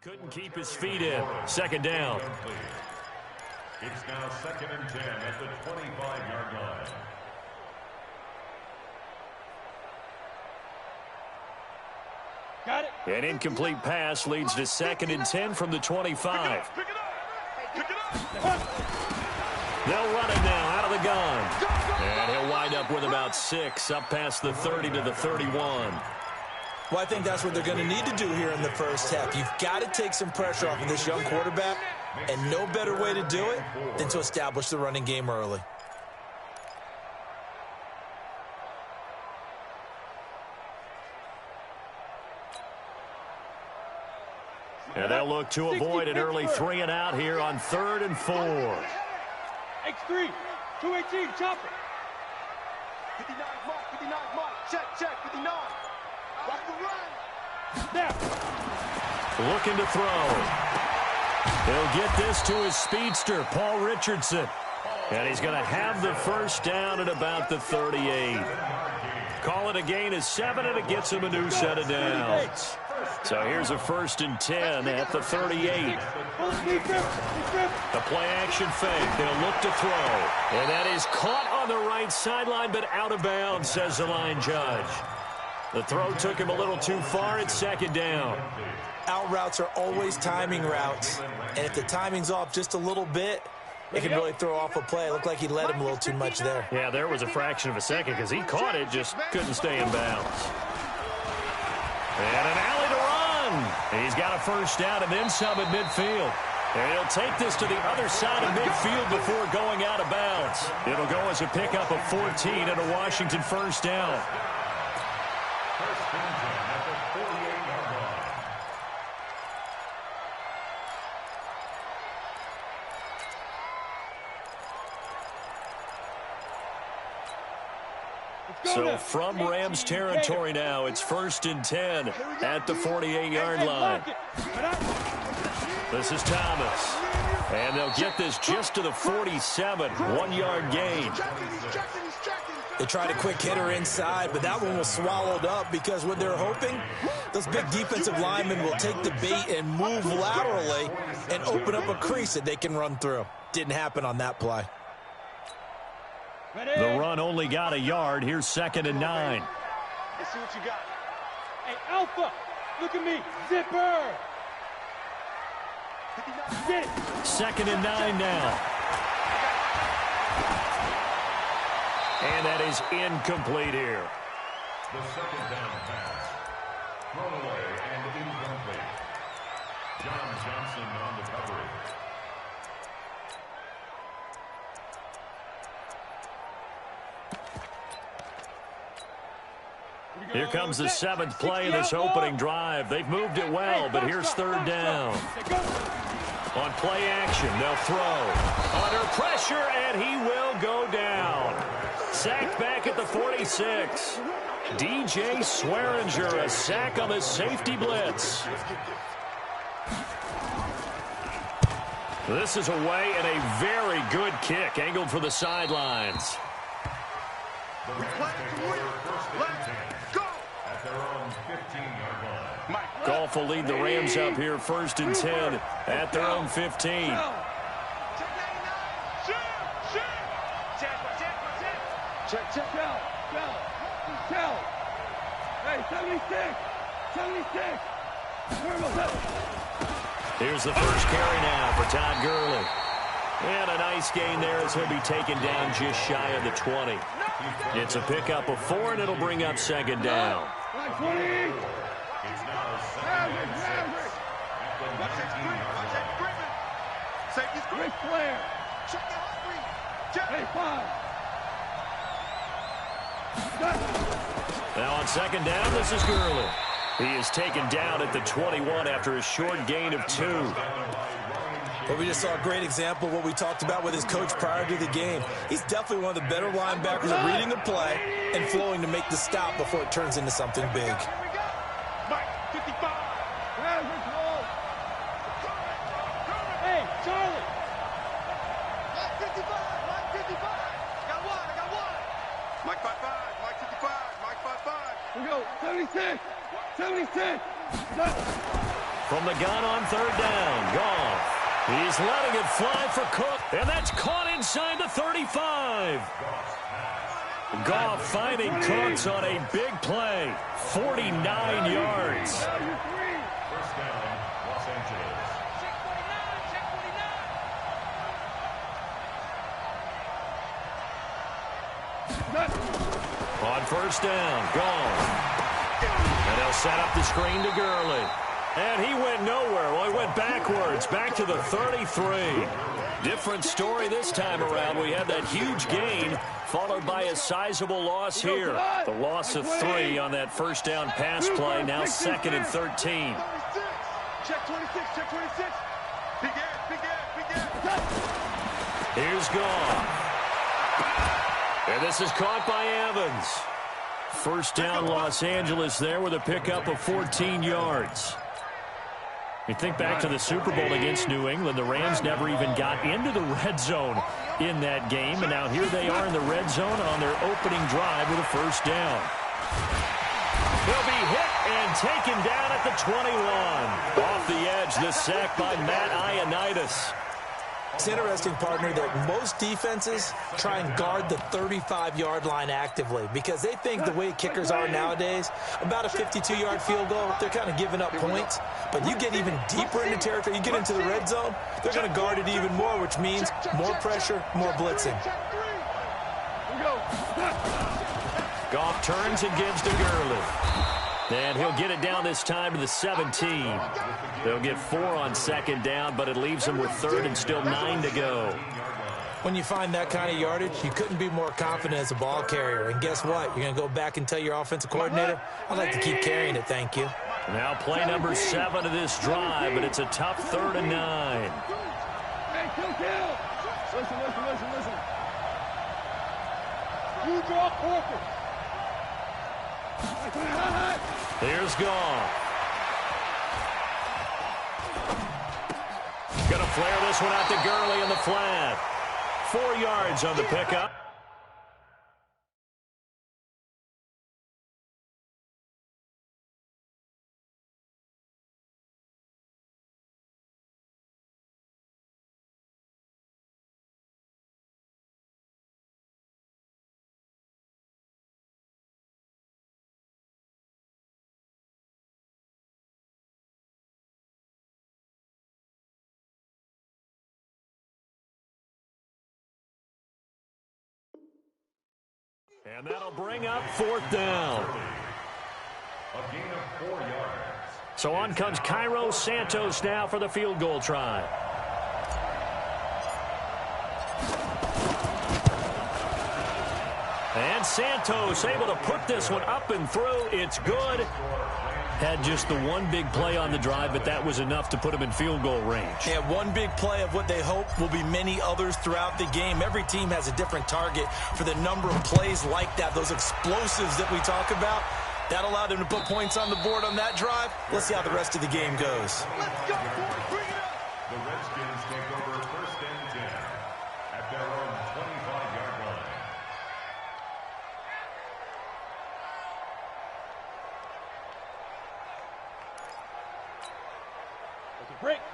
Couldn't keep his feet in. Second down. It's now 2nd and 10 at the 25-yard line. Got it. An incomplete pass leads to 2nd and 10 from the 25. Pick it up. Pick it up. They'll run it now out of the gun. And he'll wind up with about 6, up past the 30 to the 31. Well, I think that's what they're going to need to do here in the first half. You've got to take some pressure off of this young quarterback, and no better way to do it than to establish the running game early. And they'll look to avoid an early 3 and out here on 3rd and 4. X3, 218, chop it. 59 mark, check, 59. Watch the run. Snap. Looking to throw. He'll get this to his speedster, Paul Richardson. And he's going to have the first down at about the 38. Call it a gain of 7, and it gets him a new set of downs. So here's a 1st and 10 at the 38. The play-action fake. They'll look to throw. And that is caught on the right sideline, but out of bounds, says the line judge. The throw took him a little too far. It's 2nd down. Out routes are always timing routes. And if the timing's off just a little bit, it can really throw off a play. It looked like he led him a little too much there. Yeah, there was a fraction of a second because he caught it, just couldn't stay in bounds. And an alley to run. He's got a first down and then some at midfield. And he'll take this to the other side of midfield before going out of bounds. It'll go as a pickup of 14 and a Washington first down. First and 10 at the 48-yard line. So from Rams territory now, it's 1st and 10 at the 48-yard line. This is Thomas. And they'll get this just to the 47, 1-yard gain. They tried a quick hitter inside, but that one was swallowed up because what they're hoping, those big defensive linemen will take the bait and move laterally and open up a crease that they can run through. Didn't happen on that play. The run only got a yard. Here's 2nd and 9. Let's see what you got. Hey, Alpha, look at me. Zipper. Get it. 2nd and 9 now. And that is incomplete here. The 2nd down pass. Thrown away and incomplete. John Johnson on the coverage. Here comes the 7th play of this opening drive. They've moved it well, but here's 3rd down. On play action, they'll throw. Under pressure, and he will go down. Sacked back at the 46. DJ Swearinger, a sack on the safety blitz. This is away and a very good kick, angled for the sidelines. Golf will lead the Rams up here 1st and 10 at their own 15. Check out. Hey, 76. Here's the first carry now for Todd Gurley. And a nice gain there as he'll be taken down just shy of the 20. It's a pickup of 4, and it'll bring up 2nd down. It's now 2nd and 6 at the 19-yard line. Safety's great player. Check the heart rate. Hey, 5. Now on 2nd down, this is Gurley. He is taken down at the 21 after a short gain of 2. But we just saw a great example of what we talked about with his coach prior to the game. He's definitely one of the better linebackers at reading a play and flowing to make the stop before it turns into something big. Mike, 55. Hey, Charlie. Mike, 55. I got one. Mike, 55. Mike, 55. Mike, 55. We go, 76. from the gun on third down. Goff. He's letting it fly for Cook, and that's caught inside the 35. Goff finding Cooks on a big play. 49 yards. First down, Los Angeles. On first down, Goff. And they'll set up the screen to Gurley. And he went nowhere. Well, he went backwards, back to the 33. Different story this time around. We had that huge gain, followed by a sizable loss here. The loss of 3 on that first down pass play, now 2nd and 13. Check 26, check 26. Big air. Here's Goff. And this is caught by Evans. First down, Los Angeles there with a pickup of 14 yards. You think back to the Super Bowl against New England. The Rams never even got into the red zone in that game. And now here they are in the red zone on their opening drive with a first down. He'll be hit and taken down at the 21. Off the edge, the sack by Matt Ioannidis. It's interesting, partner, that most defenses try and guard the 35-yard line actively because they think the way kickers are nowadays, about a 52-yard field goal, they're kind of giving up points. But you get even deeper into territory, you get into the red zone, they're going to guard it even more, which means more pressure, more blitzing. Goff turns and gives to Gurley. And he'll get it down this time to the 17. They'll get 4 on second down, but it leaves them with 3rd and still 9 to go. When you find that kind of yardage, you couldn't be more confident as a ball carrier. And guess what? You're going to go back and tell your offensive coordinator, I'd like to keep carrying it, thank you. Now play number 7 of this drive, but it's a tough 3rd and 9. Hey, kill. Listen. You draw corporate. Here's Goff. Gonna flare this one out to Gurley in the flat. 4 yards on the pickup. And that'll bring up 4th down. A gain of 4 yards. So on comes Cairo Santos now for the field goal try. And Santos able to put this one up and through. It's good. Had just the one big play on the drive, but that was enough to put him in field goal range. Yeah, one big play of what they hope will be many others throughout the game. Every team has a different target for the number of plays like that, those explosives that we talk about. That allowed them to put points on the board on that drive. Let's see how the rest of the game goes. Let's go, boys. Bring it up. The Redskins take over 1st and 10 at their own 25-yard line.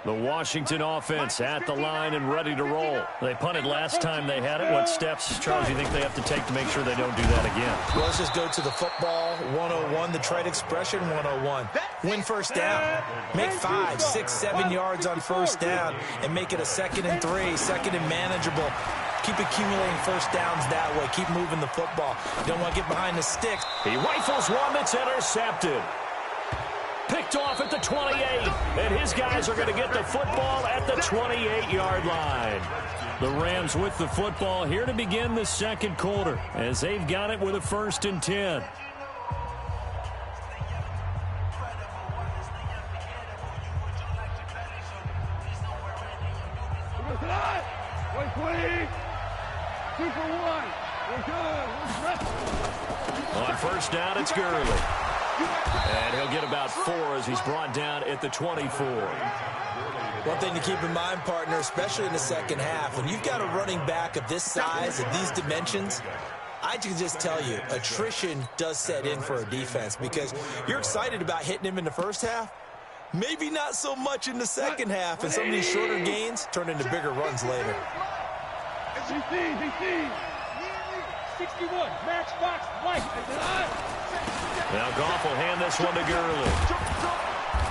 The Washington offense at the line and ready to roll. They punted last time they had it. What steps, Charles, you think they have to take to make sure they don't do that again? Well, let's just go to the football 101, the trade expression 101. Win first down. Make 5, 6, 7 yards on first down and make it a 2nd and 3, 2nd and manageable. Keep accumulating first downs that way. Keep moving the football. You don't want to get behind the sticks. He rifles one that's intercepted. Picked off at the 28, and his guys are going to get the football at the 28-yard line. The Rams with the football here to begin the second quarter as they've got it with a 1st and 10. On first down, it's Gurley. And he'll get about 4 as he's brought down at the 24. One thing to keep in mind, partner, especially in the second half, when you've got a running back of this size and these dimensions, I can just tell you, attrition does set in for a defense because you're excited about hitting him in the first half, Maybe not so much in the second half, and some of these shorter gains turn into bigger runs later. 61, matchbox, white. Now Goff will hand this one to Gurley.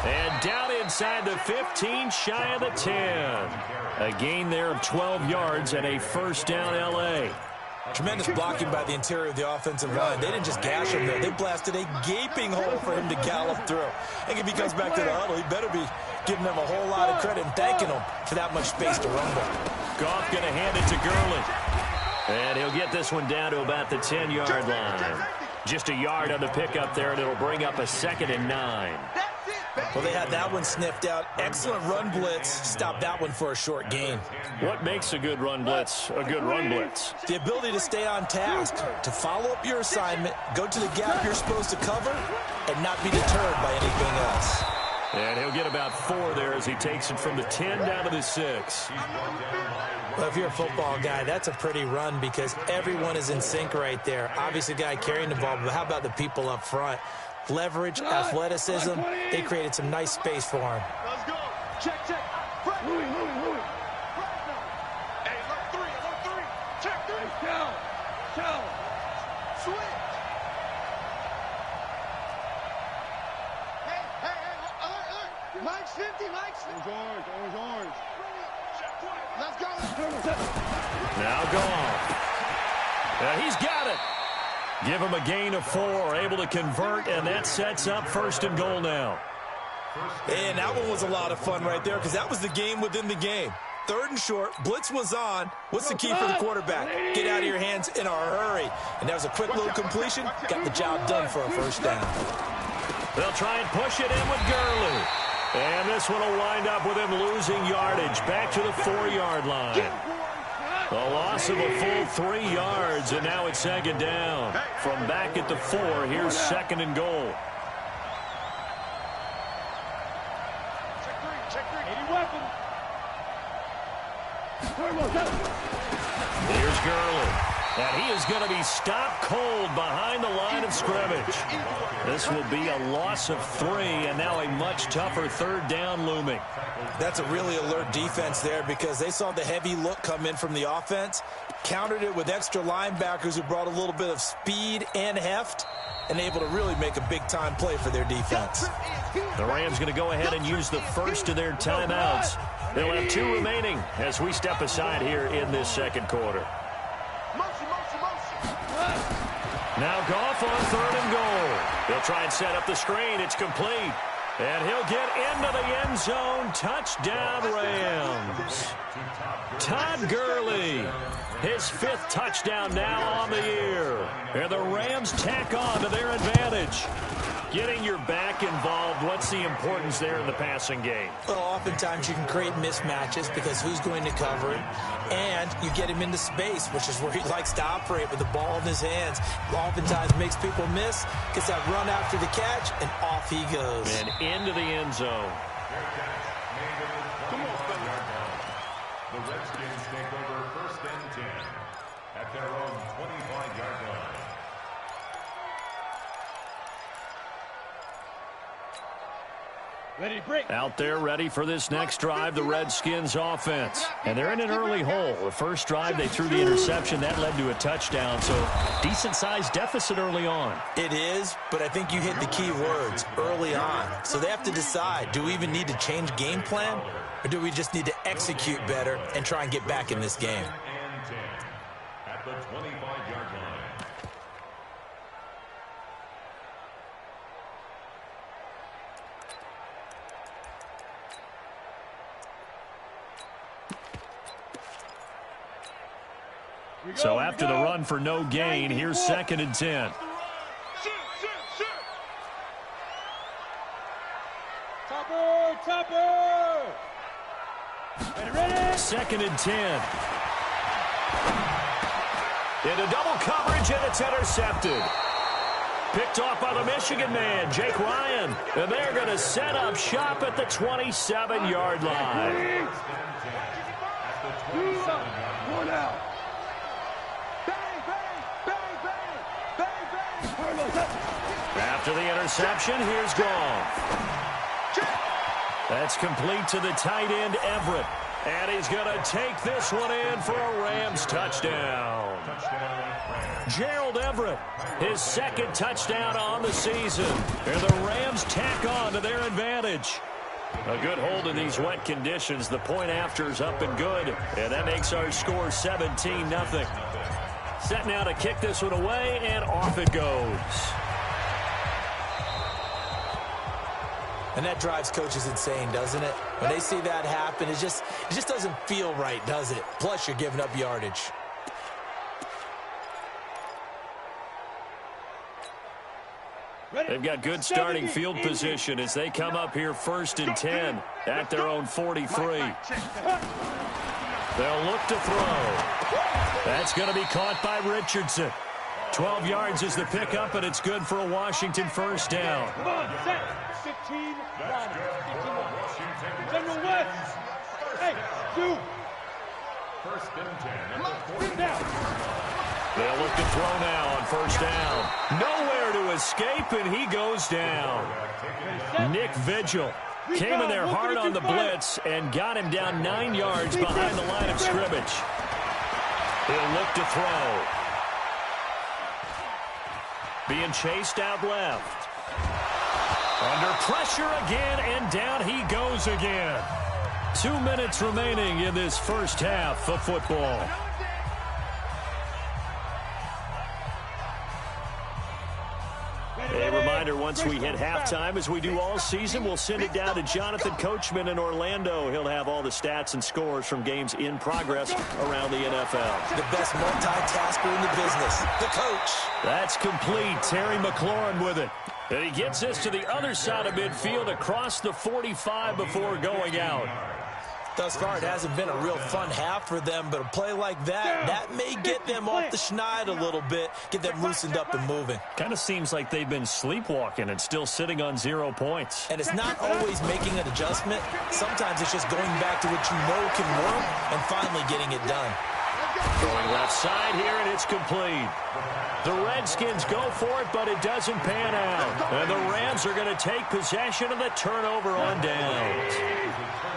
And down inside the 15, shy of the 10. A gain there of 12 yards and a first down L.A. Tremendous blocking by the interior of the offensive line. They didn't just gash him there. They blasted a gaping hole for him to gallop through. And if he comes back to the huddle, he better be giving them a whole lot of credit and thanking them for that much space to rumble. Goff going to hand it to Gurley. And he'll get this one down to about the 10-yard line. Just a yard on the pickup there, and it'll bring up a 2nd and 9. Well, they had that one sniffed out. Excellent run blitz. Stopped that one for a short gain. What makes a good run blitz a good run blitz? The ability to stay on task, to follow up your assignment, go to the gap you're supposed to cover, and not be deterred by anything else. And he'll get about 4 there as he takes it from the 10 down to the 6. Well, if you're a football guy, that's a pretty run because everyone is in sync right there. Obviously, the guy carrying the ball, but how about the people up front? Leverage, athleticism, they created some nice space for him. Let's go. Check, check. Louis. Hey, alert 3. Check 3. Down. Switch. Hey, alert. Mike's 50. Orange. Let's go. Now Goff. He's got it. Give him a gain of 4, able to convert, and that sets up 1st and goal now. And that one was a lot of fun right there because that was the game within the game. 3rd and short, blitz was on. What's the key for the quarterback? Get out of your hands in a hurry. And that was a quick little completion. Got the job done for a first down. They'll try and push it in with Gurley. And this one will wind up with him losing yardage back to the 4-yard line. A loss of a full 3 yards, and now it's 2nd down. From back at the 4, here's 2nd and goal. Check 3. Any weapon. Here's Gurley. And he is going to be stopped cold behind the line of scrimmage. This will be a loss of 3, and now a much tougher 3rd down looming. That's a really alert defense there because they saw the heavy look come in from the offense, countered it with extra linebackers who brought a little bit of speed and heft, and able to really make a big-time play for their defense. The Rams going to go ahead and use the first of their timeouts. They'll have 2 remaining as we step aside here in this 2nd quarter. Now Goff on 3rd and goal. He'll try and set up the screen. It's complete. And he'll get into the end zone. Touchdown, Rams. Todd Gurley, his 5th touchdown now on the year. And the Rams tack on to their advantage. Getting your back involved, what's the importance there in the passing game? Well, oftentimes you can create mismatches because who's going to cover it, and you get him into space, which is where he likes to operate with the ball in his hands. Oftentimes makes people miss, gets that run after the catch, and off he goes. And into the end zone. The Redskins take over 1st and 10 at their own 25-yard line. Ready to break. Out there ready for this next drive, the Redskins offense. And they're in an early hole. The first drive, they threw the interception. That led to a touchdown, so decent-sized deficit early on. It is, but I think you hit the key words, early on. So they have to decide, do we even need to change game plan, or do we just need to execute better and try and get back in this game? And 10 at the 25-yard line. So after the run for no gain, here's 2nd and 10. Topper! Ready? 2nd and 10. Into double coverage, and it's intercepted. Picked off by the Michigan man, Jake Ryan. And they're going to set up shop at the 27-yard line. 1 out. After the interception, here's Goff. That's complete to the tight end, Everett. And he's going to take this one in for a Rams touchdown. Gerald Everett, his second touchdown on the season. And the Rams tack on to their advantage. A good hold in these wet conditions. The point after is up and good. And that makes our score 17-0. Set now to kick this one away, and off it goes. And that drives coaches insane, doesn't it? When they see that happen, it just doesn't feel right, does it? Plus, you're giving up yardage. They've got good starting field position as they come up here 1st and 10 at their own 43. They'll look to throw. That's going to be caught by Richardson. 12 yards is the pickup, and it's good for a Washington first down. Come on, set. 15, 1. General West. Hey, 2. 1st and 10. Now. They'll look to throw now on first down. Nowhere to escape, and he goes down. Nick Vigil came in there hard on the blitz and got him down 9 yards behind the line of scrimmage. He'll look to throw. Being chased out left. Under pressure again, and down he goes again. 2 minutes remaining in this first half of football. A reminder, once we hit halftime, as we do all season, we'll send it down to Jonathan Coachman in Orlando. He'll have all the stats and scores from games in progress around the NFL. The best multitasker in the business, the coach. That's complete. Terry McLaurin with it. And he gets this to the other side of midfield across the 45 before going out. Thus far, it hasn't been a real fun half for them, but a play like that may get them off the schneid a little bit, get them loosened up and moving. Kind of seems like they've been sleepwalking and still sitting on 0 points. And it's not always making an adjustment. Sometimes it's just going back to what you know can work and finally getting it done. Going left side here, and it's complete. The Redskins go for it, but it doesn't pan out. And the Rams are going to take possession of the turnover on downs.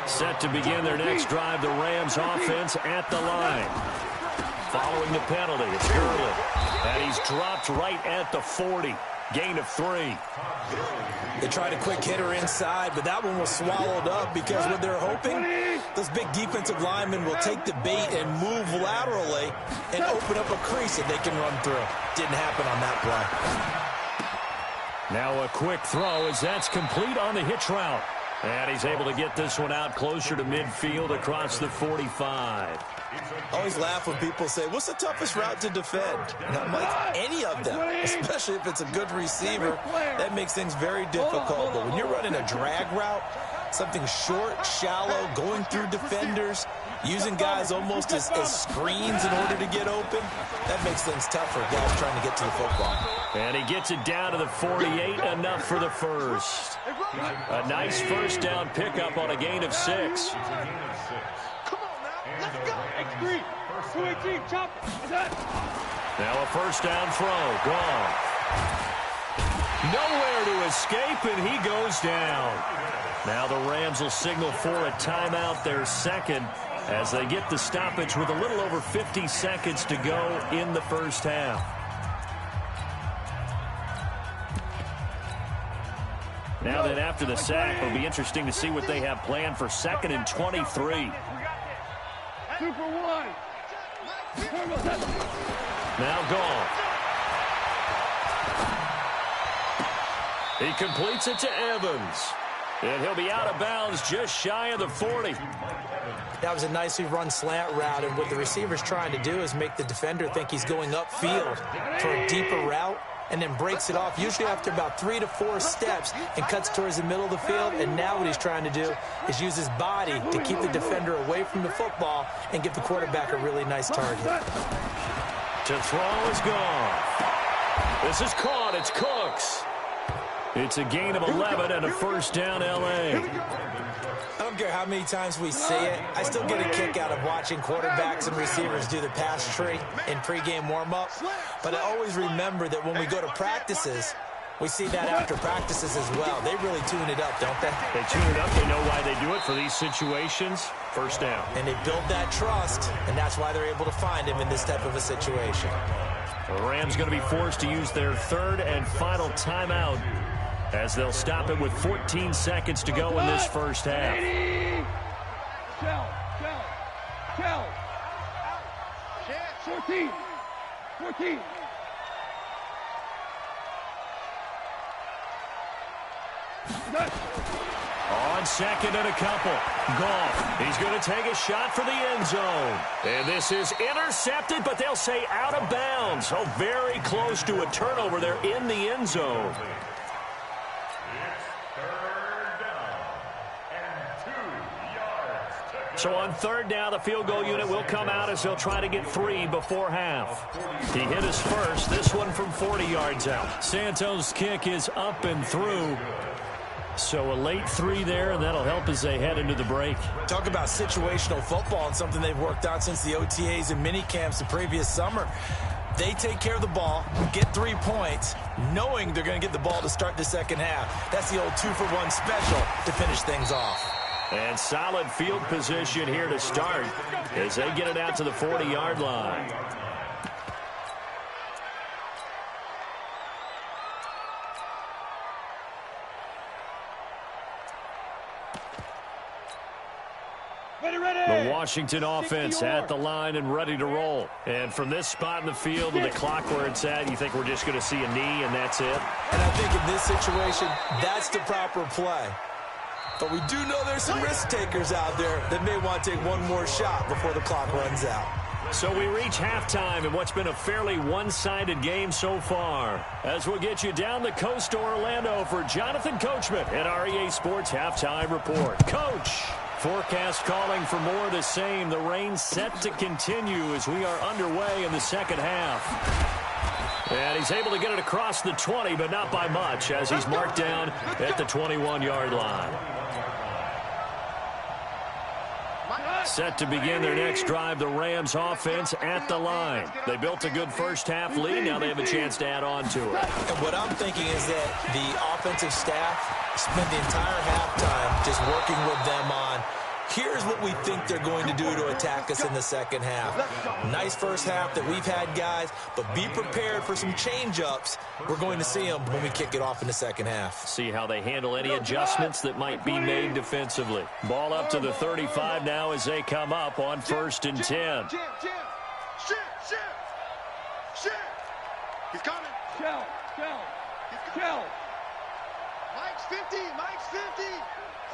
Set to begin their next drive, the Rams offense at the line. Following the penalty, it's Gurley. And he's dropped right at the 40. Gain of 3. They tried a quick hitter inside, but that one was swallowed up because what they're hoping, those big defensive linemen will take the bait and move laterally and open up a crease that they can run through. Didn't happen on that play. Now a quick throw as that's complete on the hitch route. And he's able to get this one out closer to midfield across the 45. I always laugh when people say, what's the toughest route to defend? And I'm like, any of them, especially if it's a good receiver. That makes things very difficult. But when you're running a drag route, something short, shallow, going through defenders, using guys almost as screens in order to get open, that makes things tough for guys trying to get to the football. And he gets it down to the 48, enough for the first. A nice first down pickup on a gain of 6. X3, 218, chop. Now a first down throw, gone. Nowhere to escape, and he goes down. Now the Rams will signal for a timeout, their second, as they get the stoppage with a little over 50 seconds to go in the first half. Now then, after the sack, it'll be interesting to see what they have planned for 2nd and 23. 2 for 1. Now gone. He completes it to Evans. And he'll be out of bounds just shy of the 40. That was a nicely run slant route, and what the receiver's trying to do is make the defender think he's going upfield for a deeper route, and then breaks it off, usually after about 3 to 4 steps, and cuts towards the middle of the field. And now what he's trying to do is use his body to keep the defender away from the football and give the quarterback a really nice target. To throw is gone. This is caught. It's Cooks. It's a gain of 11 and a first down, L.A. I don't care how many times we see it. I still get a kick out of watching quarterbacks and receivers do the pass tree in pregame warm-up. But I always remember that when we go to practices, We see that after practices as well. They really tune it up, don't they? They tune it up. They know why they do it for these situations. First down. And they build that trust, and that's why they're able to find him in this type of a situation. The Rams going to be forced to use their third and final timeout as they'll stop it with 14 seconds to go in this first half. Shell. 14. On second and a couple. Goff. He's going to take a shot for the end zone. And this is intercepted, but they'll say out of bounds. Oh, very close to a turnover there in the end zone. So on third down, the field goal unit will come out as they'll try to get 3 before half. He hit his first, this one from 40 yards out. Santos' kick is up and through. So a late 3 there, and that'll help as they head into the break. Talk about situational football and something they've worked on since the OTAs and mini camps the previous summer. They take care of the ball, get 3 points, knowing they're going to get the ball to start the second half. That's the old 2-for-1 special to finish things off. And solid field position here to start as they get it out to the 40-yard line. The Washington offense at the line and ready to roll. And from this spot in the field with the clock where it's at, you think we're just going to see a knee and that's it? And I think in this situation, that's the proper play. But we do know there's some risk takers out there that may want to take one more shot before the clock runs out. So we reach halftime in what's been a fairly one-sided game so far. As we'll get you down the coast to Orlando for Jonathan Coachman at our EA Sports Halftime Report. Coach, forecast calling for more of the same. The rain set to continue as we are underway in the second half. And he's able to get it across the 20, but not by much as he's marked down at the 21-yard line. Set to begin their next drive, the Rams offense at the line. They built a good first-half lead. Now they have a chance to add on to it. And what I'm thinking is that the offensive staff spent the entire halftime just working with them on, here's what we think they're going to do to attack us in the second half. Nice first half that we've had, guys, but be prepared for some change-ups. We're going to see them when we kick it off in the second half. See how they handle any adjustments that might be made defensively. Ball up to the 35 now as they come up on 1st and 10. He's coming. Shell. Mike's 50.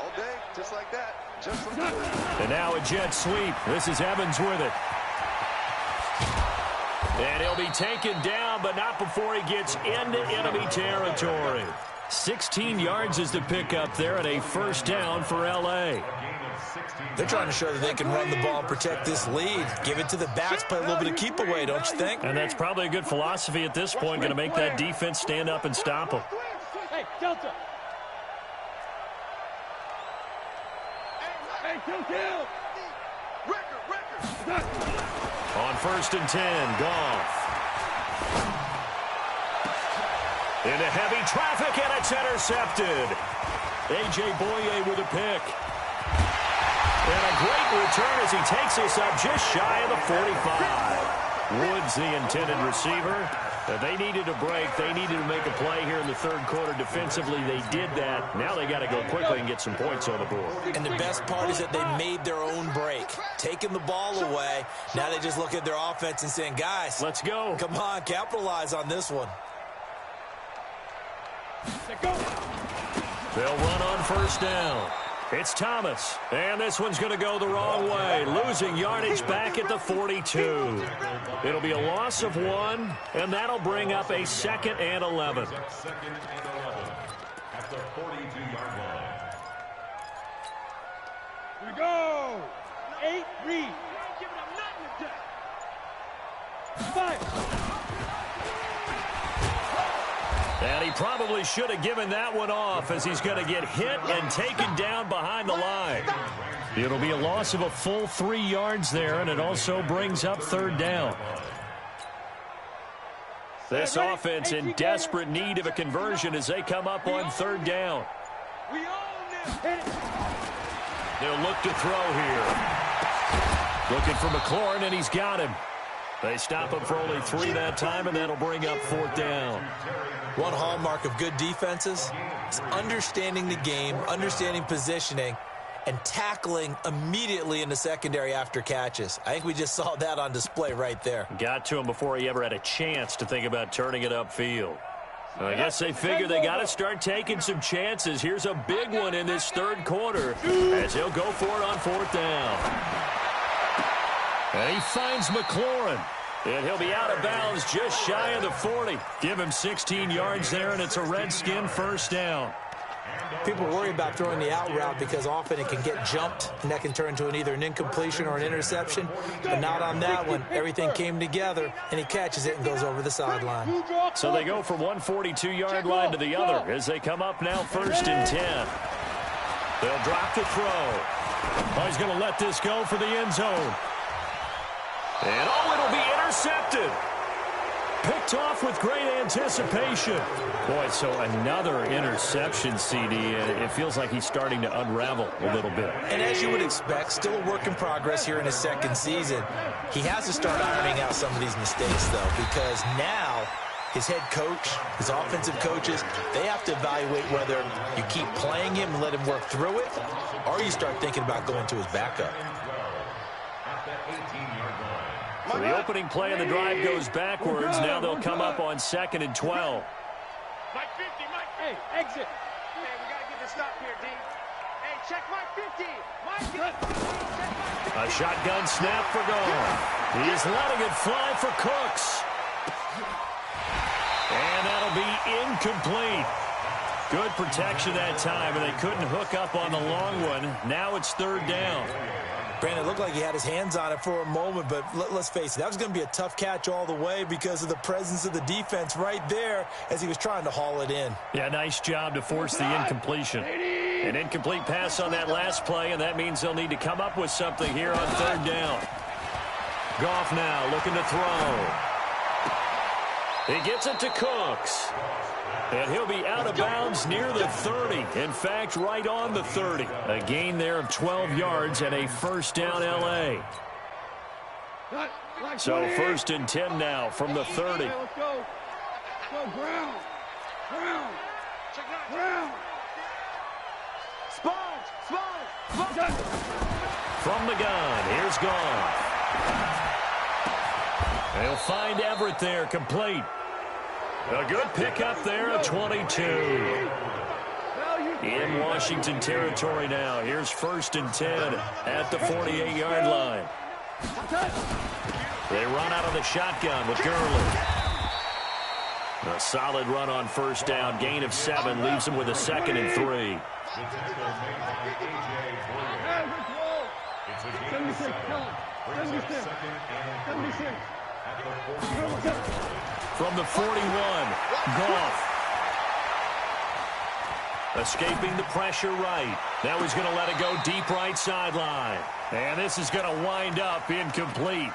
All day, just like that. Just like that. And now a jet sweep. This is Evans with it. And he'll be taken down, but not before he gets into enemy territory. 16 yards is the pickup there and a first down for L.A. They're trying to show that they can run the ball and protect this lead. Give it to the backs, play a little bit of keep away, don't you think? And that's probably a good philosophy at this point, going to make that defense stand up and stop them. Hey, Delta. Hey, kill. Record. On 1st and 10, Goff. Into heavy traffic, and it's intercepted. A.J. Boye with a pick. And a great return as he takes us up just shy of the 45. Woods, the intended receiver. They needed a break. They needed to make a play here in the third quarter defensively. They did that. Now they got to go quickly and get some points on the board. And the best part is that they made their own break, taking the ball away. Now they just look at their offense and saying, guys, let's go. Come on, capitalize on this one. They'll run on 1st down. It's Thomas, and this one's going to go the wrong way, losing yardage back at the 42. It'll be a loss of 1, and that'll bring up a 2nd and 11. Second and 11 at the 42-yard line. Here we go. 8, read. 5. And he probably should have given that one off as he's going to get hit and taken down behind the line. It'll be a loss of a full 3 yards there, and it also brings up 3rd down. This offense in desperate need of a conversion as they come up on third down. They'll look to throw here. Looking for McLaurin, and he's got him. They stop him for only 3 that time, and that'll bring up fourth down. One hallmark of good defenses is understanding the game, understanding positioning, and tackling immediately in the secondary after catches. I think we just saw that on display right there. Got to him before he ever had a chance to think about turning it upfield. I guess they figure they got to start taking some chances. Here's a big one in this third quarter as he'll go for it on fourth down. And he finds McLaurin. And he'll be out of bounds just shy of the 40. Give him 16 yards there, and it's a Redskin first down. People worry about throwing the out route because often it can get jumped, and that can turn into either an incompletion or an interception. But not on that one. Everything came together, and he catches it and goes over the sideline. So they go from 142-yard line to the other as they come up now first and 10. They'll drop the throw. Oh, he's going to let this go for the end zone. And, oh, it'll be intercepted. Picked off with great anticipation. Boy, so another interception, CD. It feels like he's starting to unravel a little bit. And as you would expect, still a work in progress here in his second season. He has to start ironing out some of these mistakes, though, because now his head coach, his offensive coaches, they have to evaluate whether you keep playing him and let him work through it, or you start thinking about going to his backup. So the opening play of the drive goes backwards. Now they'll come up on 2nd and 12. Mike 50, Mike. Hey, exit. Hey, we got to get this stop here, D. Hey, check Mike 50. Mike 50. A shotgun snap for Gone. He's letting it fly for Cooks. And that'll be incomplete. Good protection that time, and they couldn't hook up on the long one. Now it's third down. Brandon, it looked like he had his hands on it for a moment, but let's face it, that was going to be a tough catch all the way because of the presence of the defense right there as he was trying to haul it in. Yeah, nice job to force the incompletion. An incomplete pass on that last play, and that means they'll need to come up with something here on third down. Goff now looking to throw. He gets it to Cooks. And he'll be out of bounds near the 30. In fact, right on the 30. A gain there of 12 yards and a first down L.A. So first and 10 now from the 30. Let's go. Go, Brown. Brown. Brown. Sponge. From the gun, here's Gone. They'll find Everett there, complete. A good pickup there at 22. In Washington territory now. Here's first and 10 at the 48-yard line. They run out of the shotgun with Gurley. A solid run on first down. Gain of 7 leaves them with a 2nd and 3. From the 41, Goff. Escaping the pressure right. Now he's going to let it go deep right sideline. And this is going to wind up incomplete.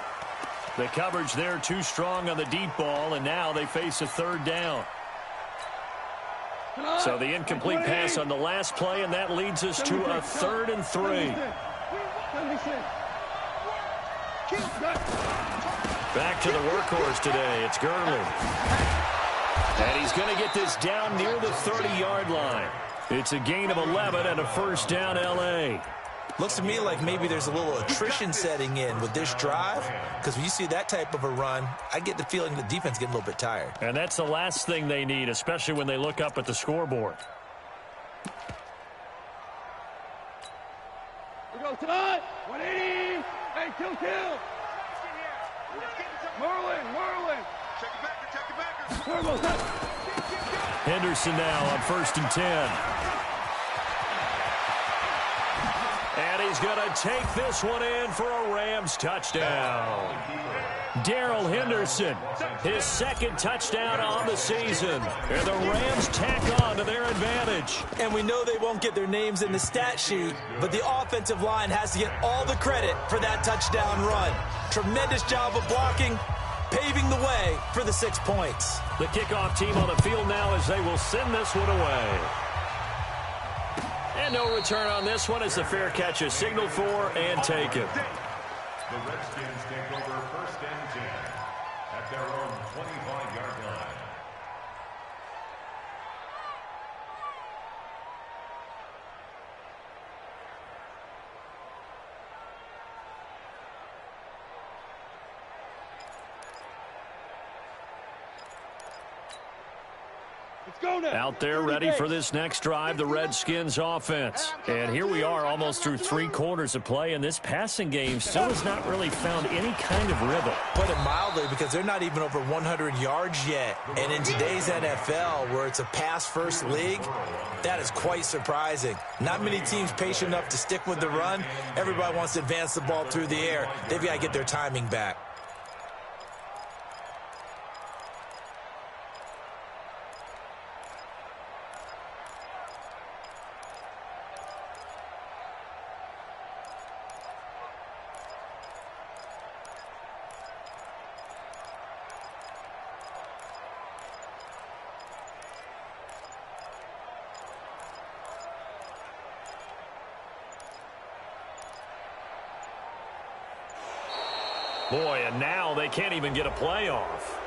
The coverage there too strong on the deep ball, and now they face a third down. So the incomplete pass on the last play, and that leads us to a 3rd and 3. Back to the workhorse today. It's Gurley. And he's going to get this down near the 30-yard line. It's a gain of 11 and a first down L.A. Looks to me like maybe there's a little attrition setting in with this drive, because when you see that type of a run, I get the feeling the defense getting a little bit tired. And that's the last thing they need, especially when they look up at the scoreboard. We go tonight. 180. Hey, kill. Merlin. Check it back. Henderson now on first and 10. And he's going to take this one in for a Rams touchdown. Darrell Henderson, his 2nd touchdown on the season. And the Rams tack on to their advantage. And we know they won't get their names in the stat sheet, but the offensive line has to get all the credit for that touchdown run. Tremendous job of blocking, paving the way for the 6 points. The kickoff team on the field now as they will send this one away. And no return on this one as the fair catch is signaled for and taken. The Redskins take over 1st and 10 at their own 25-yard line. Out there ready for this next drive, the Redskins offense. And here we are almost through 3 quarters of play, and this passing game still has not really found any kind of rhythm. Put it mildly, because they're not even over 100 yards yet. And in today's NFL, where it's a pass-first league, that is quite surprising. Not many teams patient enough to stick with the run. Everybody wants to advance the ball through the air. They've got to get their timing back. Boy, and now they can't even get a play off.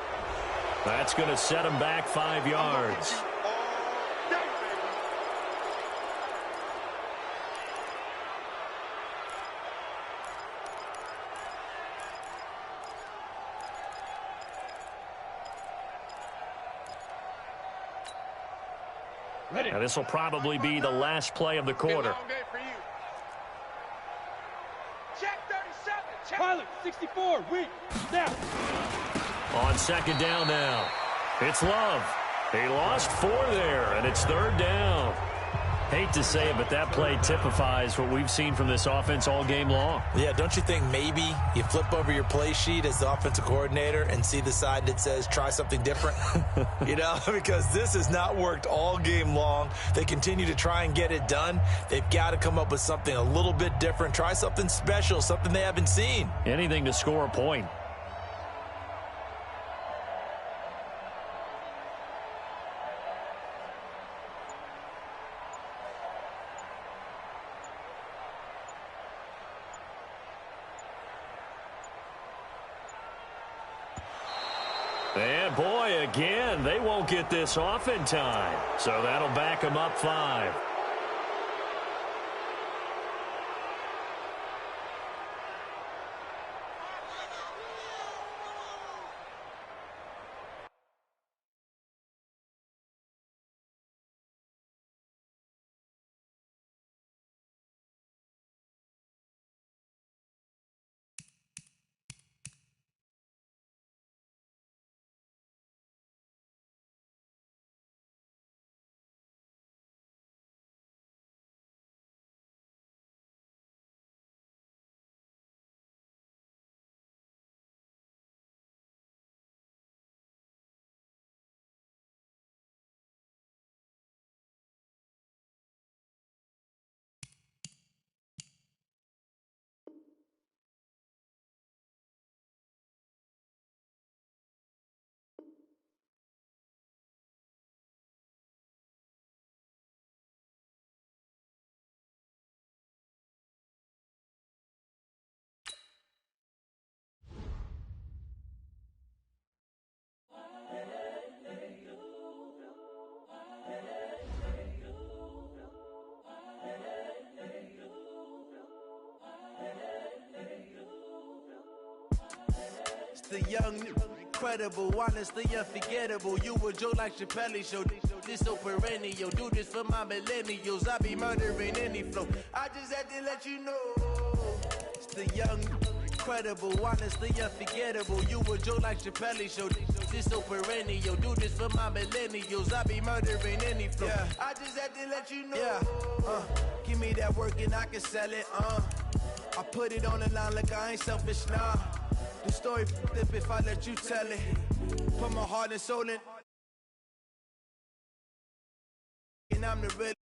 That's going to set them back 5 yards. Now, this will probably be the last play of the quarter. Pilot, 64, weak, snap. On 2nd down now. It's Love. He lost 4 there, and it's 3rd down. Hate to say it, but that play typifies what we've seen from this offense all game long. Yeah, don't you think maybe you flip over your play sheet as the offensive coordinator and see the side that says try something different? You know, because this has not worked all game long. They continue to try and get it done. They've got to come up with something a little bit different. Try something special, something they haven't seen. Anything to score a point. And boy, again, they won't get this off in time. So that'll back them up 5. The young, incredible, honestly unforgettable. You a joke like Chappelle show. This so perennial. Do this for my millennials. I be murdering any flow. I just had to let you know. It's the young, incredible, honestly unforgettable. You a joke like Chappelle show. This so perennial. Do this for my millennials. I be murdering any flow. Yeah. I just had to let you know. Yeah. Give me that work and I can sell it. I put it on the line like I ain't selfish, nah. The story flip if I let you tell it. Put my heart and soul in, and I'm the real.